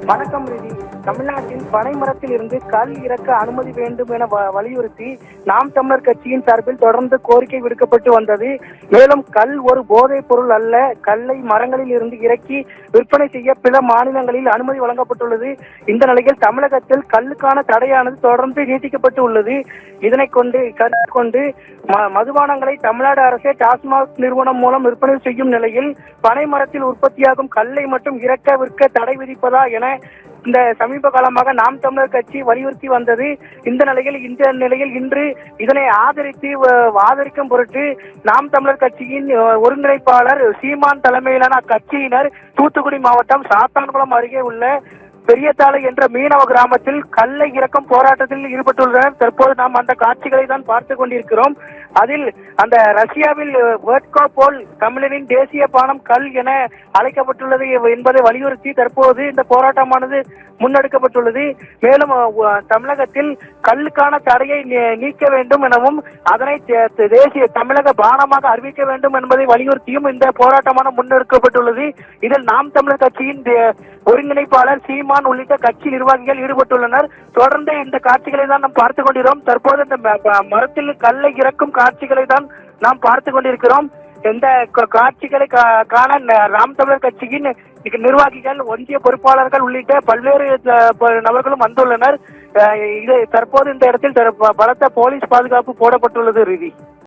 வணக்கம் ரீதி. தமிழ்நாட்டில் பனைமரத்தில் இருந்து கல் இறக்க அனுமதி வேண்டும் என வலியுறுத்தி நாம் தமிழர் கட்சியின் சார்பில் தொடர்ந்து கோரிக்கை விடுக்கப்பட்டு வந்தது. மேலும் கல் ஒரு போதைப் பொருள் அல்ல, கல்லை மரங்களில் இருந்து இறக்கி விற்பனை செய்ய பிற மாநிலங்களில் அனுமதி வழங்கப்பட்டுள்ளது. இந்த நிலையில் தமிழகத்தில் கல்லுக்கான தடையானது தொடர்ந்து நீட்டிக்கப்பட்டு உள்ளது. இதனை கருத்தில் கொண்டு மதுபானங்களை தமிழ்நாடு அரசே டாஸ்மாக் நிறுவனம் மூலம் விற்பனை செய்யும் நிலையில் பனைமரத்தில் உற்பத்தியாகும் கல்லை மட்டும் இறக்க விற்க தடை விதிப்பதா என இந்த சமீப காலமாக நாம் தமிழர் கட்சி வலியுறுத்தி வந்தது. இந்த நிலையில் இன்று இதனை ஆதரிக்கும் பொருட்டு நாம் தமிழர் கட்சியின் ஒருங்கிணைப்பாளர் சீமான் தலைமையிலான அக்கட்சியினர் தூத்துக்குடி மாவட்டம் சாத்தான்குளம் அருகே உள்ள பெரியத்தாளை என்ற மீனவ கிராமத்தில் கல்லை இறக்கும் போராட்டத்தில் ஈடுபட்டுள்ளனர். தற்போது நாம் அந்த காட்சிகளை தான் பார்த்து கொண்டிருக்கிறோம். அதில் அந்த ரஷ்யாவில் வேட்கோ போல் தமிழரின் தேசிய பானம் கல் என அழைக்கப்பட்டுள்ளது என்பதை வலியுறுத்தி தற்போது இந்த போராட்டமானது முன்னெடுக்கப்பட்டுள்ளது. மேலும் தமிழகத்தில் கல்லுக்கான தடையை நீக்க வேண்டும் எனவும் அதனை தேசிய தமிழக பானமாக அறிவிக்க வேண்டும் என்பதை வலியுறுத்தியும் இந்த போராட்டமான முன்னெடுக்கப்பட்டுள்ளது. இதில் நாம் தமிழர் கட்சியின் ஒருங்கிணைப்பாளர் சீமான் உள்ளிட்ட கட்சி நிர்வாகிகள் ஈடுபட்டுள்ளனர். தொடர்ந்து இந்த காட்சிகளை தான் நாம் பார்த்து கொண்டிருக்கிறோம். தற்போது இந்த மரத்தில் கல்லை இறக்கும் காட்சிகளை தான் நாம் பார்த்து கொண்டிருக்கிறோம். இந்த காட்சிகளை காண நாம் தமிழர் கட்சியின் நிர்வாகிகள், ஒன்றிய பொறுப்பாளர்கள் உள்ளிட்ட பல்வேறு நபர்களும் வந்துள்ளனர். தற்போது இந்த இடத்தில் பலத்த போலீஸ் பாதுகாப்பு போடப்பட்டுள்ளது. ரீதி.